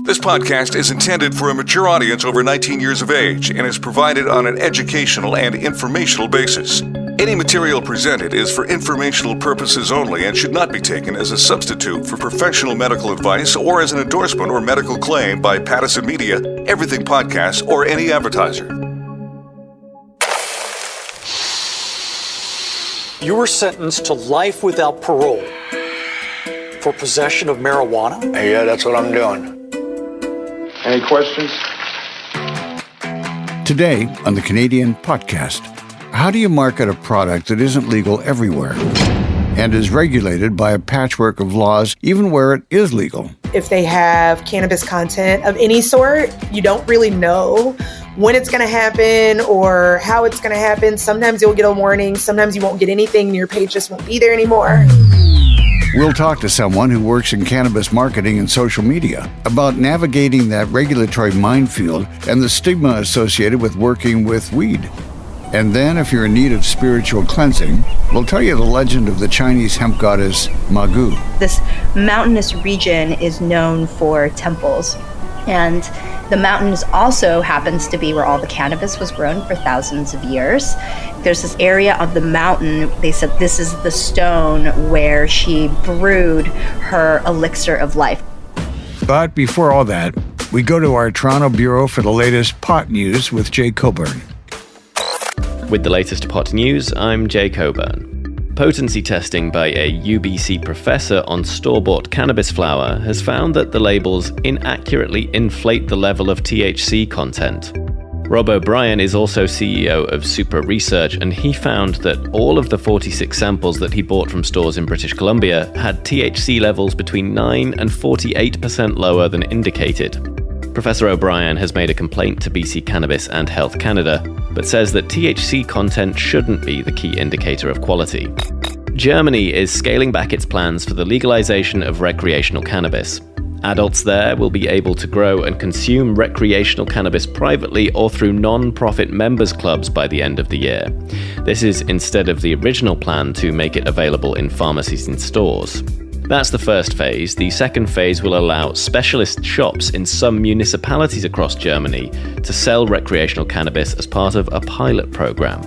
This podcast is intended for a mature audience over 19 years of age and is provided on an educational and informational basis. Any material presented is for informational purposes only and should not be taken as a substitute for professional medical advice or as an endorsement or medical claim by Pattison Media, Everything Podcasts, or any advertiser. You were sentenced to life without parole for possession of marijuana? Yeah, that's what I'm doing. Any questions? Today on the Canadian Potcast, how do you market a product that isn't legal everywhere and is regulated by a patchwork of laws even where it is legal? If they have cannabis content of any sort, you don't really know when it's going to happen or how it's going to happen. Sometimes you'll get a warning. Sometimes you won't get anything and your page just won't be there anymore. We'll talk to someone who works in cannabis marketing and social media about navigating that regulatory minefield and the stigma associated with working with weed. And then, if you're in need of spiritual cleansing, we'll tell you the legend of the Chinese hemp goddess Magu. This mountainous region is known for temples. And the mountains also happens to be where all the cannabis was grown for thousands of years. There's this area of the mountain, they said this is the stone where she brewed her elixir of life. But before all that, we go to our Toronto bureau for the latest pot news with Jay Coburn. With the latest pot news, I'm Jay Coburn. Potency testing by a UBC professor on store-bought cannabis flower has found that the labels inaccurately inflate the level of THC content. Rob O'Brien is also CEO of Super Research, and he found that all of the 46 samples that he bought from stores in British Columbia had THC levels between 9 and 48% lower than indicated. Professor O'Brien has made a complaint to BC Cannabis and Health Canada, but says that THC content shouldn't be the key indicator of quality. Germany is scaling back its plans for the legalization of recreational cannabis. Adults there will be able to grow and consume recreational cannabis privately or through non-profit members clubs by the end of the year. This is instead of the original plan to make it available in pharmacies and stores. That's the first phase. The second phase will allow specialist shops in some municipalities across Germany to sell recreational cannabis as part of a pilot program.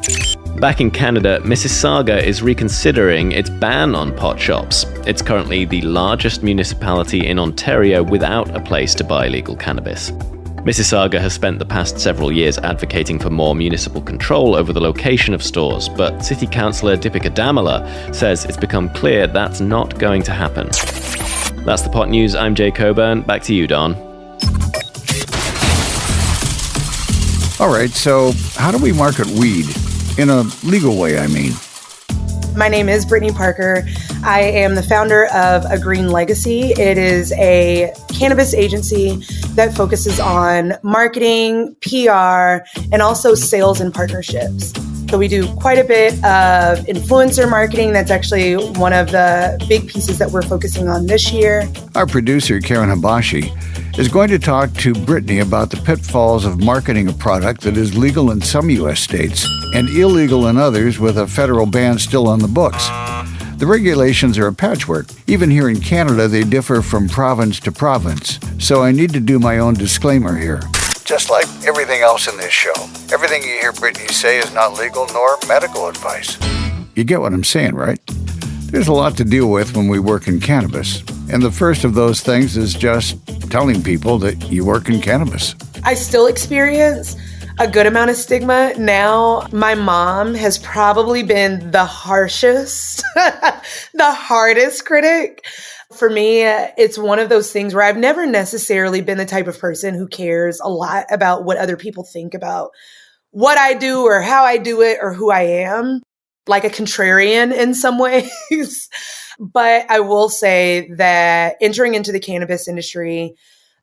Back in Canada, Mississauga is reconsidering its ban on pot shops. It's currently the largest municipality in Ontario without a place to buy legal cannabis. Mississauga has spent the past several years advocating for more municipal control over the location of stores, but City Councillor Deepika Damala says it's become clear that's not going to happen. That's the pot news. I'm Jay Coburn. Back to you, Don. All right, so how do we market weed? In a legal way, I mean. My name is Brittany Parker. I am the founder of A Green Legacy. It is a cannabis agency that focuses on marketing, PR, and also sales and partnerships. So we do quite a bit of influencer marketing. That's actually one of the big pieces that we're focusing on this year. Our producer, Karen Habashi, is going to talk to Brittany about the pitfalls of marketing a product that is legal in some U.S. states and illegal in others with a federal ban still on the books. The regulations are a patchwork. Even here in Canada, they differ from province to province. So I need to do my own disclaimer here. Just like everything else in this show, everything you hear Brittany say is not legal nor medical advice. You get what I'm saying, right? There's a lot to deal with when we work in cannabis. And the first of those things is just telling people that you work in cannabis. I still experience a good amount of stigma. Now, my mom has probably been the harshest, the hardest critic. For me, it's one of those things where I've never necessarily been the type of person who cares a lot about what other people think about what I do or how I do it or who I am, like a contrarian in some ways. But I will say that entering into the cannabis industry,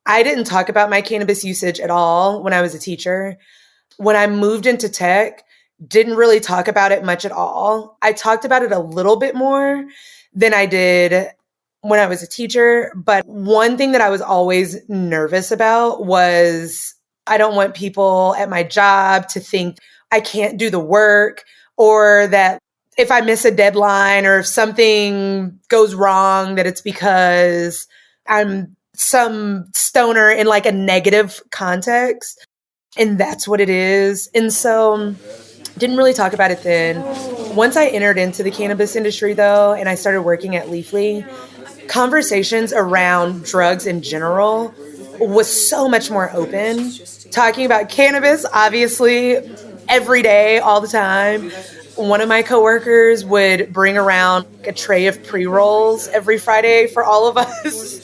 I didn't talk about my cannabis usage at all when I was a teacher. When I moved into tech, didn't really talk about it much at all. I talked about it a little bit more than I did when I was a teacher. But one thing that I was always nervous about was I don't want people at my job to think I can't do the work, or that if I miss a deadline or if something goes wrong, that it's because I'm some stoner in like a negative context. And that's what it is. And so didn't really talk about it then. Once I entered into the cannabis industry though, and I started working at Leafly, conversations around drugs in general was so much more open. Talking about cannabis, obviously, every day, all the time. One of my coworkers would bring around a tray of pre-rolls every Friday for all of us.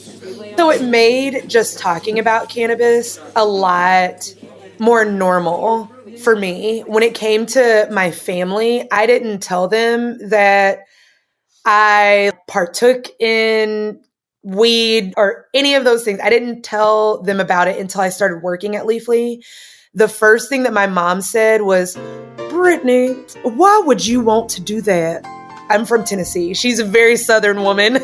So it made just talking about cannabis a lot more normal for me. When it came to my family, I didn't tell them that I partook in weed or any of those things. I didn't tell them about it until I started working at Leafly. The first thing that my mom said was, Brittany, why would you want to do that? I'm from Tennessee. She's a very Southern woman.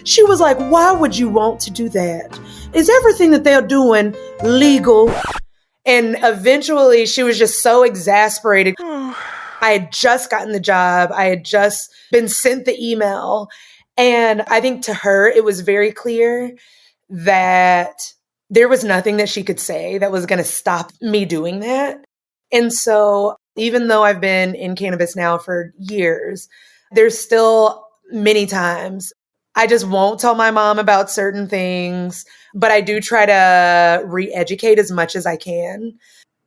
She was like, why would you want to do that? Is everything that they're doing legal? And eventually she was just so exasperated. I had just gotten the job. I had just been sent the email. And I think to her, it was very clear that there was nothing that she could say that was going to stop me doing that. And so even though I've been in cannabis now for years, there's still many times I just won't tell my mom about certain things, but I do try to re-educate as much as I can.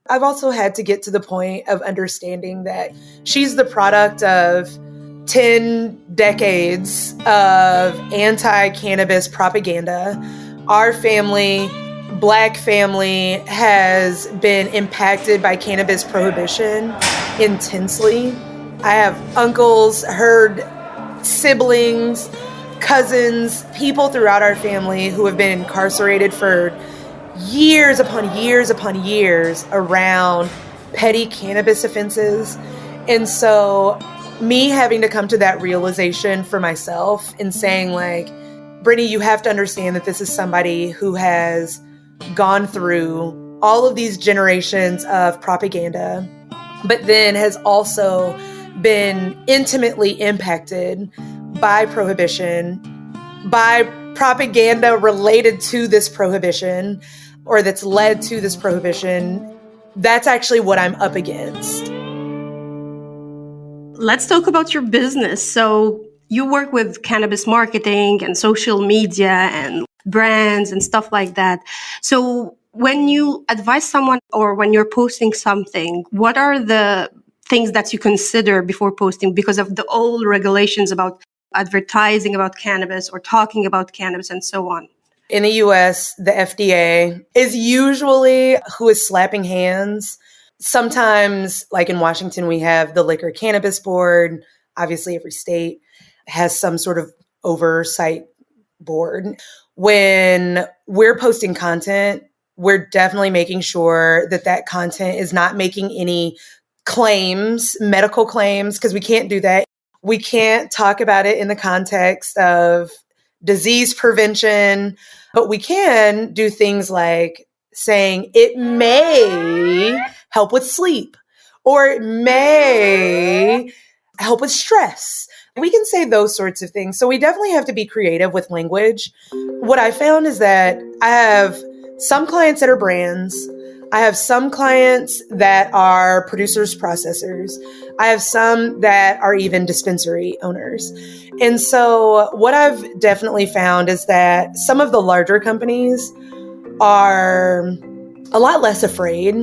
I've also had to get to the point of understanding that she's the product of 10 decades of anti-cannabis propaganda. Our family, Black family, has been impacted by cannabis prohibition intensely. I have uncles, heard siblings, cousins, people throughout our family who have been incarcerated for years upon years upon years around petty cannabis offenses. And so me having to come to that realization for myself and saying like, Brittany, you have to understand that this is somebody who has gone through all of these generations of propaganda, but then has also been intimately impacted by prohibition, by propaganda related to this prohibition, or that's led to this prohibition. That's actually what I'm up against. Let's talk about your business. So you work with cannabis marketing and social media and brands and stuff like that. So when you advise someone or when you're posting something, what are the things that you consider before posting because of the old regulations about advertising about cannabis or talking about cannabis and so on? In the US, the FDA is usually who is slapping hands. Sometimes, like in Washington, we have the Liquor Cannabis Board. Obviously, every state has some sort of oversight board. When we're posting content, we're definitely making sure that that content is not making any claims, medical claims, because we can't do that. We can't talk about it in the context of disease prevention, but we can do things like saying it may help with sleep or it may help with stress. We can say those sorts of things. So we definitely have to be creative with language. What I found is that I have some clients that are brands. I have some clients that are producers, processors. I have some that are even dispensary owners. And so what I've definitely found is that some of the larger companies are a lot less afraid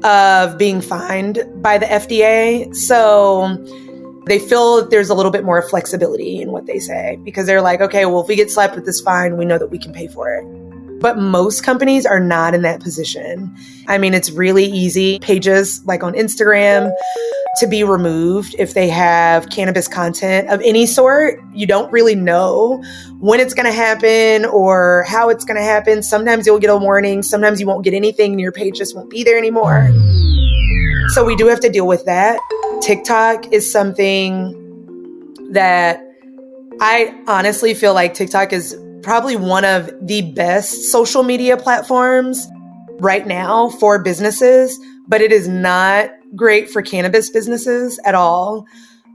of being fined by the FDA. So they feel that there's a little bit more flexibility in what they say because they're like, okay, well, if we get slapped with this fine, we know that we can pay for it. But most companies are not in that position. I mean, it's really easy. Pages like on Instagram to be removed if they have cannabis content of any sort. You don't really know when it's going to happen or how it's going to happen. Sometimes you'll get a warning. Sometimes you won't get anything and your page just won't be there anymore. So we do have to deal with that. TikTok is something that I honestly feel like TikTok is probably one of the best social media platforms right now for businesses, but it is not great for cannabis businesses at all.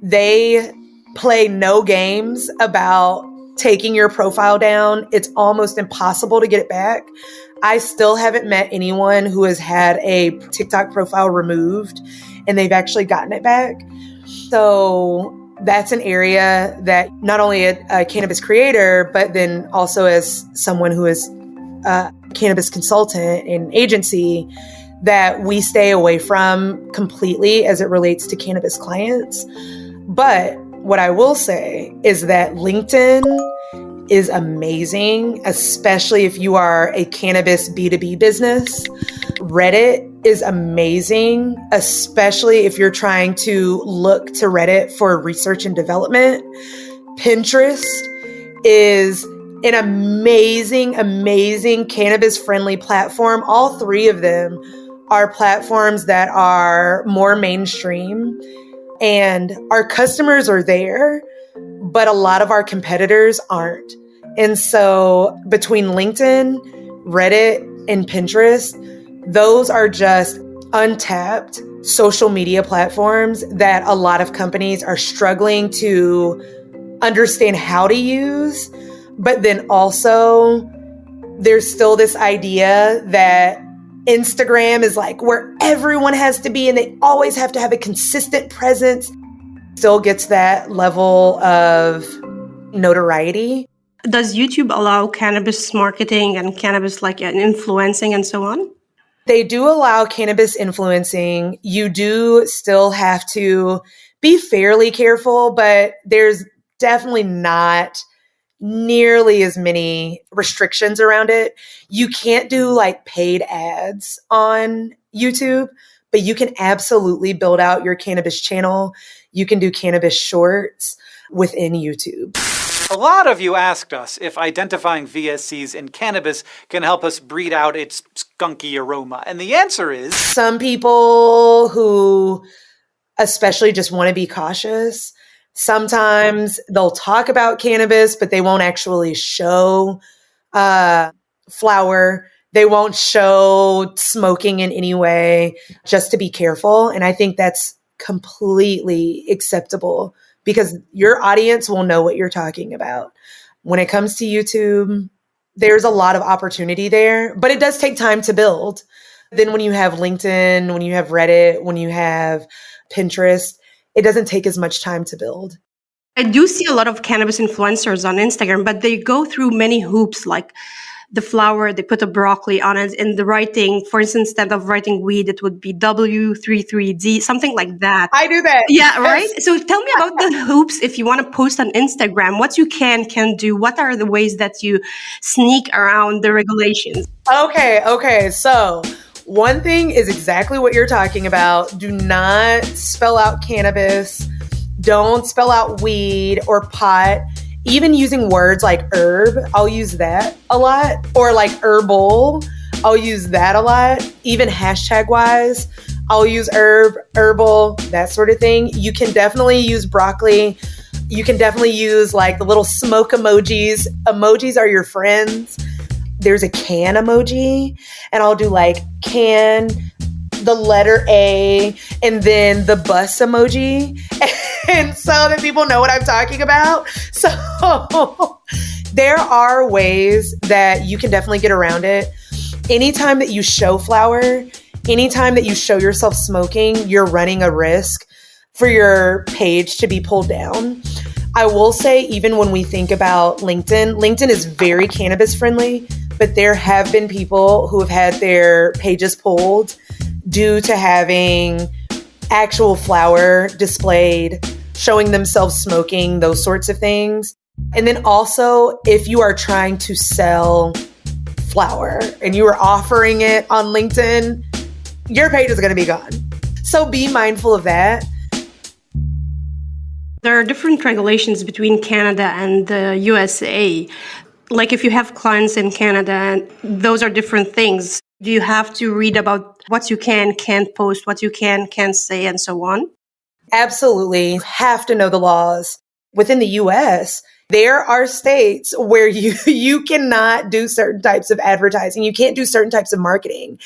They play no games about taking your profile down, it's almost impossible to get it back. I still haven't met anyone who has had a TikTok profile removed and they've actually gotten it back. So that's an area that not only a cannabis creator, but then also as someone who is a cannabis consultant and agency, that we stay away from completely as it relates to cannabis clients. But what I will say is that LinkedIn is amazing, especially if you are a cannabis B2B business. Reddit is amazing, especially if you're trying to look to Reddit for research and development. Pinterest is an amazing, amazing cannabis-friendly platform. All three of them are platforms that are more mainstream, and our customers are there, but a lot of our competitors aren't. And so between LinkedIn, Reddit, and Pinterest, those are just untapped social media platforms that a lot of companies are struggling to understand how to use. But then also, there's still this idea that Instagram is like where everyone has to be and they always have to have a consistent presence. Still gets that level of notoriety. Does YouTube allow cannabis marketing and cannabis like influencing and so on? They do allow cannabis influencing. You do still have to be fairly careful, but there's definitely not nearly as many restrictions around it. You can't do like paid ads on YouTube, but you can absolutely build out your cannabis channel. You can do cannabis shorts within YouTube. A lot of you asked us if identifying VSCs in cannabis can help us breed out its skunky aroma. And the answer is... Some people who especially just want to be cautious, sometimes they'll talk about cannabis, but they won't actually show flower. They won't show smoking in any way, just to be careful. And I think that's completely acceptable because your audience will know what you're talking about. When it comes to YouTube, there's a lot of opportunity there, but it does take time to build. Then when you have LinkedIn, when you have Reddit, when you have Pinterest, it doesn't take as much time to build. I do see a lot of cannabis influencers on Instagram, but they go through many hoops, like the flower, they put a broccoli on it in the writing. For instance, instead of writing weed, it would be W33D, something like that. I do that. Yeah, right? So tell me about the hoops if you want to post on Instagram. What you can do. What are the ways that you sneak around the regulations? Okay. So one thing is exactly what you're talking about. Do not spell out cannabis. Don't spell out weed or pot. Even using words like herb, I'll use that a lot. Or like herbal, I'll use that a lot. Even hashtag wise, I'll use herb, herbal, that sort of thing. You can definitely use broccoli. You can definitely use like the little smoke emojis. Emojis are your friends. There's a can emoji, and I'll do like can, the letter A, and then the bus emoji. And so that people know what I'm talking about. So there are ways that you can definitely get around it. Anytime that you show flower, anytime that you show yourself smoking, you're running a risk for your page to be pulled down. I will say, even when we think about LinkedIn is very cannabis friendly, but there have been people who have had their pages pulled due to having actual flower displayed, showing themselves smoking, those sorts of things. And then also, if you are trying to sell flower and you are offering it on LinkedIn, your page is going to be gone. So be mindful of that. There are different regulations between Canada and the USA. Like if you have clients in Canada, those are different things. Do you have to read about what you can't post, what you can't say, and so on? Absolutely. You have to know the laws. Within the US, there are states where you cannot do certain types of advertising. You can't do certain types of marketing.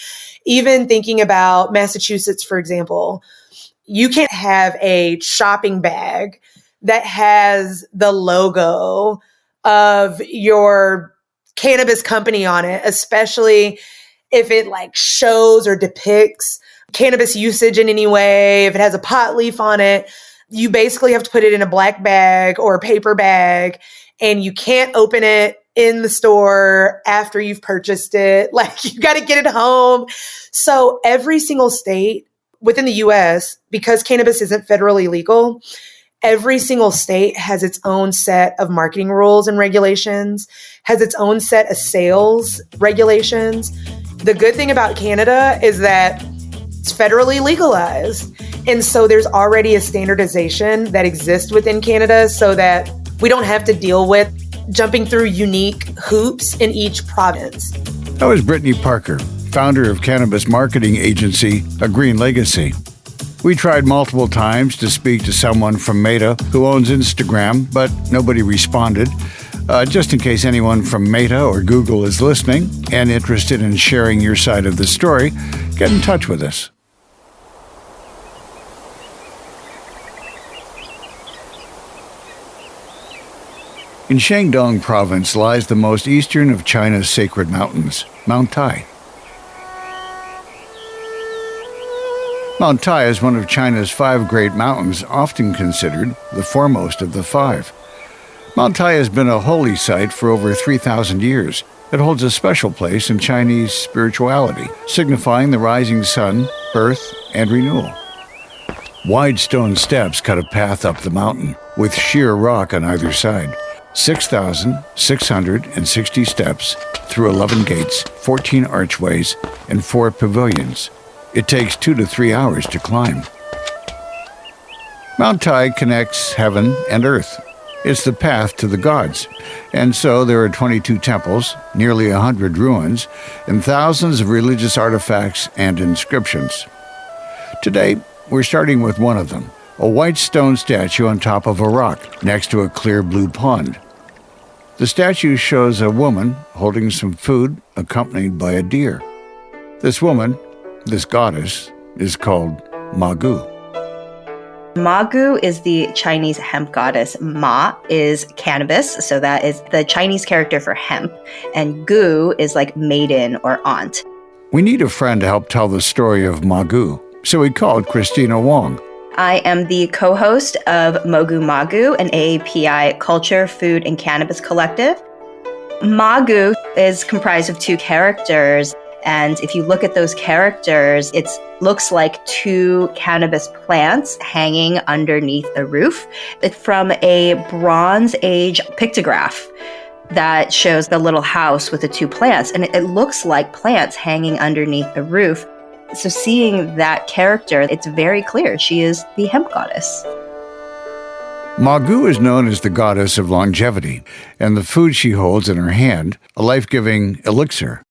Even thinking about Massachusetts, for example, you can't have a shopping bag that has the logo of your cannabis company on it, especially if it like shows or depicts cannabis usage in any way, if it has a pot leaf on it. You basically have to put it in a black bag or a paper bag, and you can't open it in the store after you've purchased it. Like, you got to get it home. So every single state within the US, because cannabis isn't federally legal, every single state has its own set of marketing rules and regulations, has its own set of sales regulations. The good thing about Canada is that it's federally legalized. And so there's already a standardization that exists within Canada so that we don't have to deal with jumping through unique hoops in each province. That was Brittany Parker, founder of cannabis marketing agency A Green Legacy. We tried multiple times to speak to someone from Meta who owns Instagram, but nobody responded. Just in case anyone from Meta or Google is listening and interested in sharing your side of the story, get in touch with us. In Shandong province lies the most eastern of China's sacred mountains, Mount Tai. Mount Tai is one of China's 5 great mountains, often considered the foremost of the 5. Mount Tai has been a holy site for over 3,000 years. It holds a special place in Chinese spirituality, signifying the rising sun, birth, and renewal. Wide stone steps cut a path up the mountain, with sheer rock on either side. 6,660 steps through 11 gates, 14 archways, and 4 pavilions. It takes 2 to 3 hours to climb. Mount Tai connects heaven and earth. It's the path to the gods. And so there are 22 temples, nearly 100 ruins, and thousands of religious artifacts and inscriptions. Today, we're starting with one of them, a white stone statue on top of a rock next to a clear blue pond. The statue shows a woman holding some food accompanied by a deer. This woman, this goddess, is called Magu. Magu is the Chinese hemp goddess. Ma is cannabis, so that is the Chinese character for hemp. And Gu is like maiden or aunt. We need a friend to help tell the story of Magu, so we called Christina Wong. I am the co-host of Mogu Magu, an AAPI culture, food, and cannabis collective. Magu is comprised of 2 characters, and if you look at those characters, it looks like 2 cannabis plants hanging underneath a roof. It's from a Bronze Age pictograph that shows the little house with the 2 plants, and it looks like plants hanging underneath a roof. So seeing that character, it's very clear she is the hemp goddess. Magu is known as the goddess of longevity, and the food she holds in her hand, a life-giving elixir.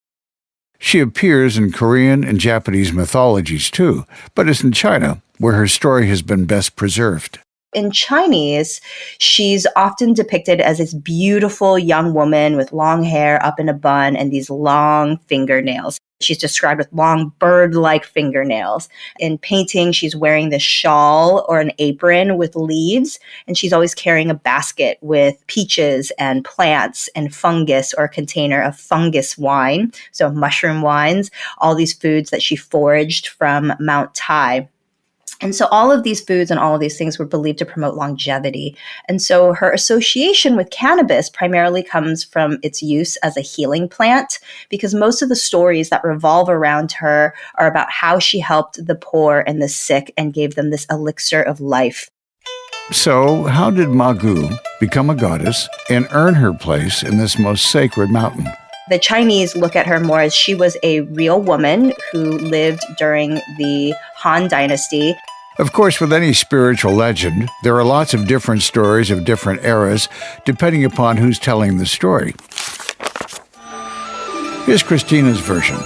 She appears in Korean and Japanese mythologies too, but it's in China where her story has been best preserved. In Chinese, she's often depicted as this beautiful young woman with long hair up in a bun and these long fingernails. She's described with long bird-like fingernails. In painting, she's wearing this shawl or an apron with leaves, and she's always carrying a basket with peaches and plants and fungus or a container of fungus wine, so mushroom wines, all these foods that she foraged from Mount Tai. And so all of these foods and all of these things were believed to promote longevity. And so her association with cannabis primarily comes from its use as a healing plant, because most of the stories that revolve around her are about how she helped the poor and the sick and gave them this elixir of life. So how did Magu become a goddess and earn her place in this most sacred mountain? The Chinese look at her more as she was a real woman who lived during the Han Dynasty. Of course, with any spiritual legend, there are lots of different stories of different eras, depending upon who's telling the story. Here's Christina's version.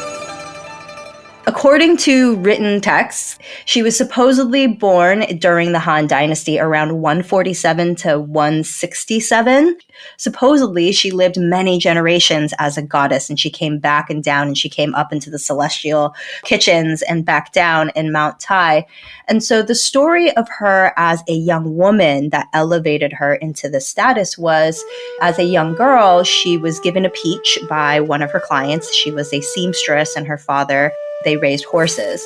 According to written texts, she was supposedly born during the Han Dynasty around 147 to 167. Supposedly, she lived many generations as a goddess, and she came back and down, and she came up into the celestial kitchens and back down in Mount Tai. And so the story of her as a young woman that elevated her into this status was, as a young girl, she was given a peach by one of her clients. She was a seamstress, and her father, they raised horses.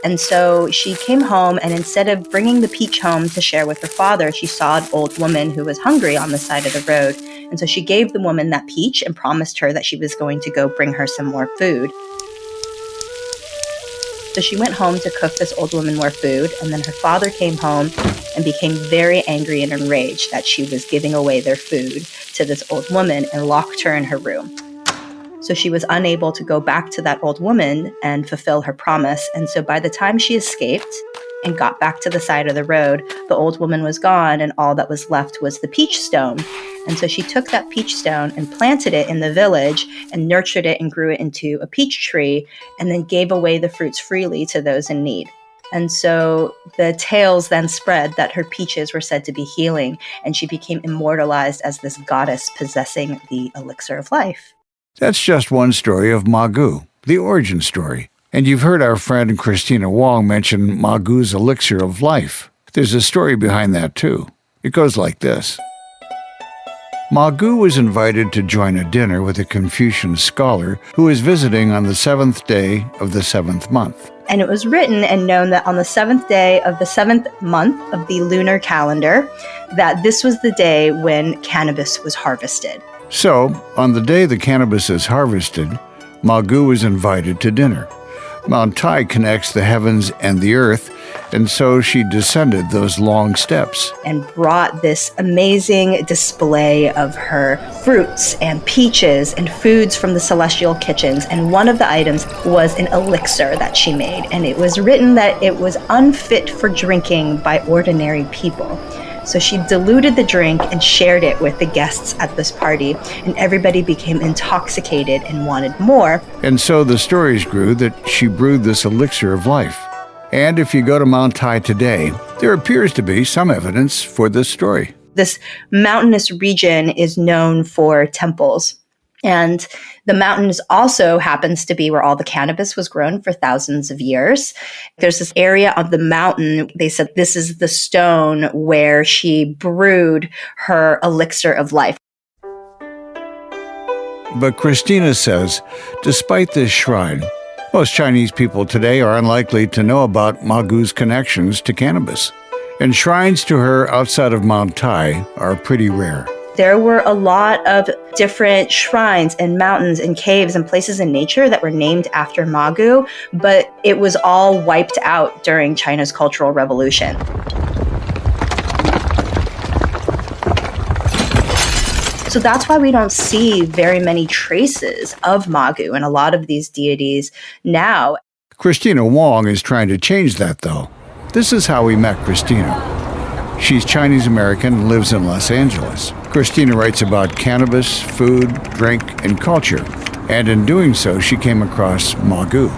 And so she came home, and instead of bringing the peach home to share with her father, she saw an old woman who was hungry on the side of the road. And so she gave the woman that peach and promised her that she was going to go bring her some more food. So she went home to cook this old woman more food, and then her father came home and became very angry and enraged that she was giving away their food to this old woman and locked her in her room. So she was unable to go back to that old woman and fulfill her promise. And so by the time she escaped and got back to the side of the road, the old woman was gone, and all that was left was the peach stone. And so she took that peach stone and planted it in the village and nurtured it and grew it into a peach tree, and then gave away the fruits freely to those in need. And so the tales then spread that her peaches were said to be healing, and she became immortalized as this goddess possessing the elixir of life. That's just one story of Magu, the origin story. And you've heard our friend Christina Wong mention Magu's elixir of life. There's a story behind that, too. It goes like this. Magu was invited to join a dinner with a Confucian scholar who was visiting on the 7th day of the 7th month. And it was written and known that on the 7th day of the 7th month of the lunar calendar, that this was the day when cannabis was harvested. So, on the day the cannabis is harvested, Magu was invited to dinner. Mount Tai connects the heavens and the earth, and so she descended those long steps and brought this amazing display of her fruits and peaches and foods from the celestial kitchens. And one of the items was an elixir that she made. And it was written that it was unfit for drinking by ordinary people. So she diluted the drink and shared it with the guests at this party, and everybody became intoxicated and wanted more. And so the stories grew that she brewed this elixir of life. And if you go to Mount Tai today, there appears to be some evidence for this story. This mountainous region is known for temples. And the mountains also happens to be where all the cannabis was grown for thousands of years. There's this area of the mountain, they said this is the stone where she brewed her elixir of life. But Christina says, despite this shrine, most Chinese people today are unlikely to know about Magu's connections to cannabis. And shrines to her outside of Mount Tai are pretty rare. There were a lot of different shrines and mountains and caves and places in nature that were named after Magu, but it was all wiped out during China's Cultural Revolution. So that's why we don't see very many traces of Magu and a lot of these deities now. Christina Wong is trying to change that, though. This is how we met Christina. She's Chinese-American and lives in Los Angeles. Christina writes about cannabis, food, drink, and culture. And in doing so, she came across Magu.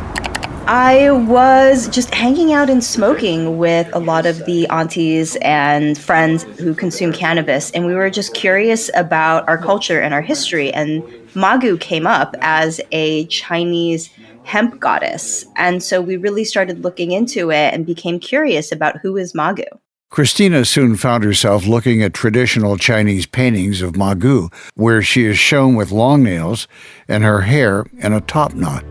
I was just hanging out and smoking with a lot of the aunties and friends who consume cannabis. And we were just curious about our culture and our history. And Magu came up as a Chinese hemp goddess. And so we really started looking into it and became curious about who is Magu. Christina soon found herself looking at traditional Chinese paintings of Magu, where she is shown with long nails and her hair in a top knot.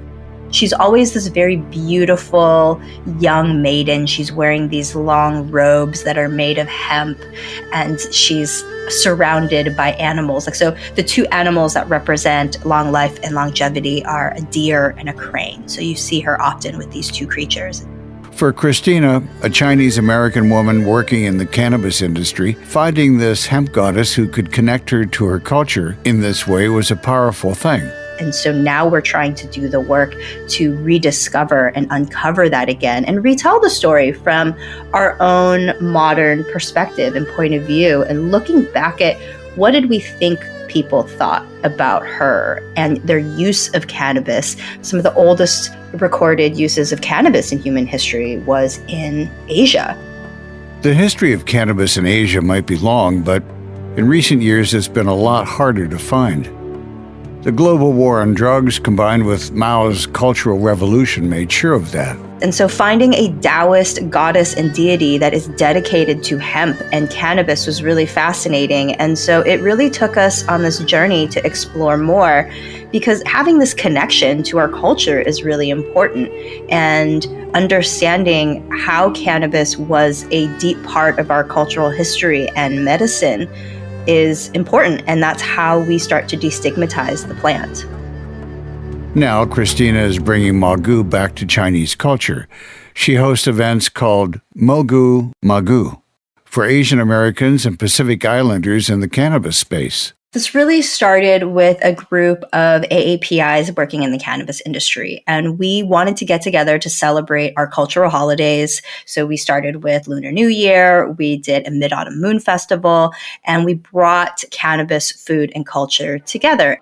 She's always this very beautiful young maiden. She's wearing these long robes that are made of hemp, and she's surrounded by animals. So the two animals that represent long life and longevity are a deer and a crane. So you see her often with these two creatures. For Christina, a Chinese-American woman working in the cannabis industry, finding this hemp goddess who could connect her to her culture in this way was a powerful thing. And so now we're trying to do the work to rediscover and uncover that again and retell the story from our own modern perspective and point of view, and looking back at what did we think people thought about her and their use of cannabis. Some of the oldest recorded uses of cannabis in human history was in Asia. The history of cannabis in Asia might be long, but in recent years it's been a lot harder to find. The global war on drugs combined with Mao's Cultural Revolution made sure of that. And so finding a Taoist goddess and deity that is dedicated to hemp and cannabis was really fascinating. And so it really took us on this journey to explore more, because having this connection to our culture is really important. And understanding how cannabis was a deep part of our cultural history and medicine is important. And that's how we start to destigmatize the plant. Now, Christina is bringing Magu back to Chinese culture. She hosts events called Mogu Magu for Asian Americans and Pacific Islanders in the cannabis space. This really started with a group of AAPIs working in the cannabis industry, and we wanted to get together to celebrate our cultural holidays. So we started with Lunar New Year, we did a Mid-Autumn Moon Festival, and we brought cannabis, food, and culture together.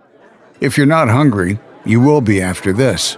If you're not hungry, you will be after this.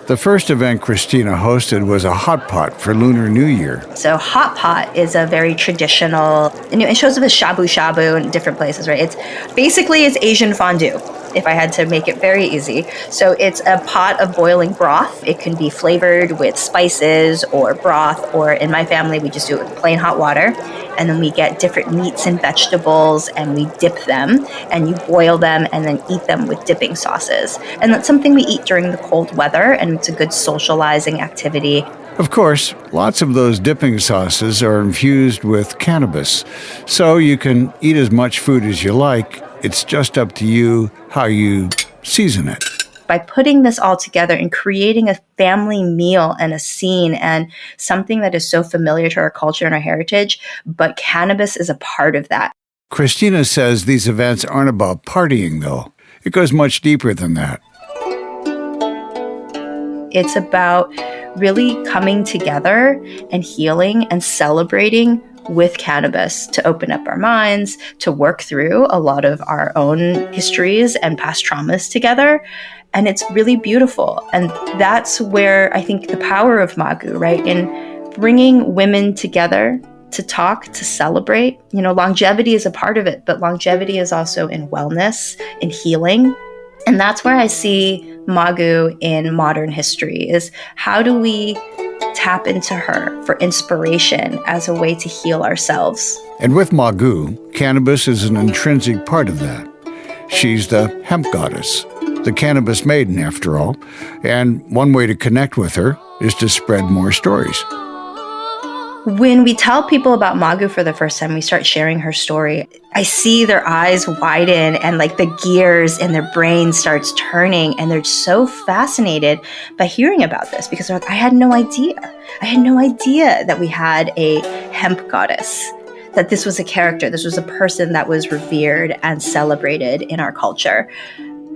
The first event Christina hosted was a hot pot for Lunar New Year. So hot pot is a very traditional, and it shows up as shabu shabu in different places, right? It's Asian fondue, if I had to make it very easy. So it's a pot of boiling broth. It can be flavored with spices or broth, or in my family, we just do it with plain hot water. And then we get different meats and vegetables and we dip them, and you boil them and then eat them with dipping sauces. And that's something we eat during the cold weather, and it's a good socializing activity. Of course, lots of those dipping sauces are infused with cannabis, so you can eat as much food as you like. It's just up to you how you season it. By putting this all together and creating a family meal and a scene and something that is so familiar to our culture and our heritage, but cannabis is a part of that. Christina says these events aren't about partying, though. It goes much deeper than that. It's about really coming together and healing and celebrating with cannabis to open up our minds, to work through a lot of our own histories and past traumas together. And it's really beautiful. And that's where I think the power of Magu, right? In bringing women together to talk, to celebrate. Longevity is a part of it, but longevity is also in wellness, in healing. And that's where I see Magu in modern history, is how do we tap into her for inspiration as a way to heal ourselves? And with Magu, cannabis is an intrinsic part of that. She's the hemp goddess, the cannabis maiden, after all. And one way to connect with her is to spread more stories. When we tell people about Magu for the first time, we start sharing her story, I see their eyes widen and like the gears in their brain starts turning, and they're so fascinated by hearing about this, because they're like, I had no idea. I had no idea that we had a hemp goddess, that this was a character, this was a person that was revered and celebrated in our culture.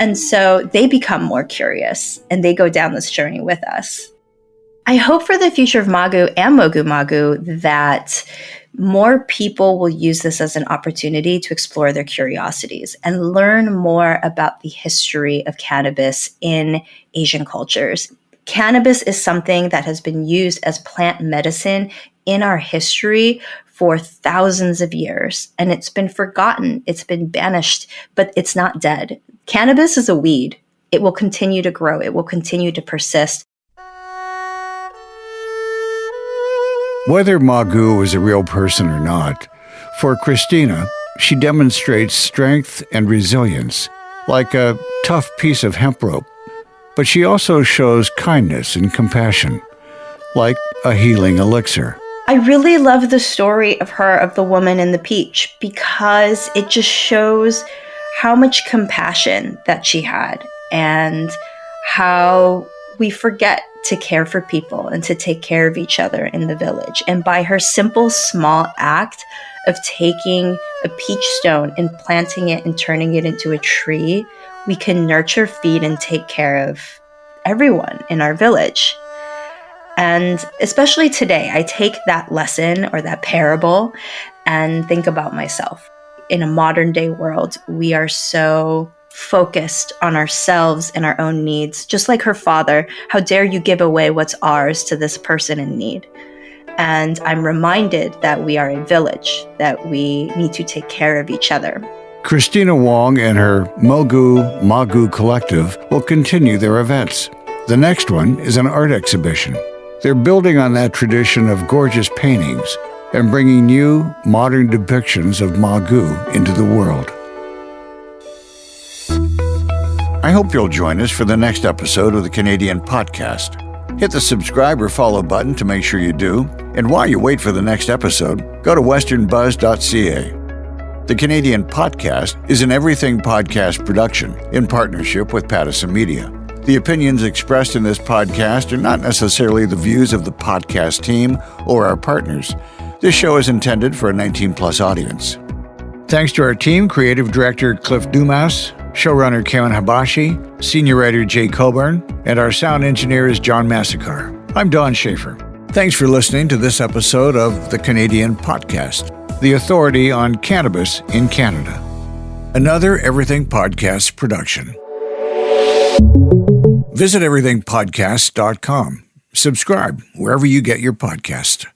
And so they become more curious and they go down this journey with us. I hope for the future of Magu and Mogu Magu that more people will use this as an opportunity to explore their curiosities and learn more about the history of cannabis in Asian cultures. Cannabis is something that has been used as plant medicine in our history for thousands of years, and it's been forgotten, it's been banished, but it's not dead. Cannabis is a weed. It will continue to grow. It will continue to persist. Whether Magu is a real person or not, for Christina, she demonstrates strength and resilience, like a tough piece of hemp rope. But she also shows kindness and compassion, like a healing elixir. I really love the story of her, of the woman in the peach, because it just shows how much compassion that she had and how we forget to care for people and to take care of each other in the village. And by her simple, small act of taking a peach stone and planting it and turning it into a tree, we can nurture, feed, and take care of everyone in our village. And especially today, I take that lesson or that parable and think about myself. in a modern day world, we are so focused on ourselves and our own needs. Just like her father, how dare you give away what's ours to this person in need? And I'm reminded that we are a village, that we need to take care of each other. Christina Wong and her Mogu Magu Collective will continue their events. The next one is an art exhibition. They're building on that tradition of gorgeous paintings and bringing new, modern depictions of Magu into the world. I hope you'll join us for the next episode of the Canadian Potcast. Hit the subscribe or follow button to make sure you do. And while you wait for the next episode, go to westernbuzz.ca. The Canadian Potcast is an Everything Podcast production in partnership with Pattison Media. The opinions expressed in this podcast are not necessarily the views of the podcast team or our partners. This show is intended for a 19-plus audience. Thanks to our team, Creative Director Cliff Dumas, Showrunner Karen Habashi, Senior Writer Jay Coburn, and our sound engineer is John Massacre. I'm Don Schaefer. Thanks for listening to this episode of the Canadian Podcast, the authority on cannabis in Canada. Another Everything Podcast production. Visit everythingpodcast.com. Subscribe wherever you get your podcasts.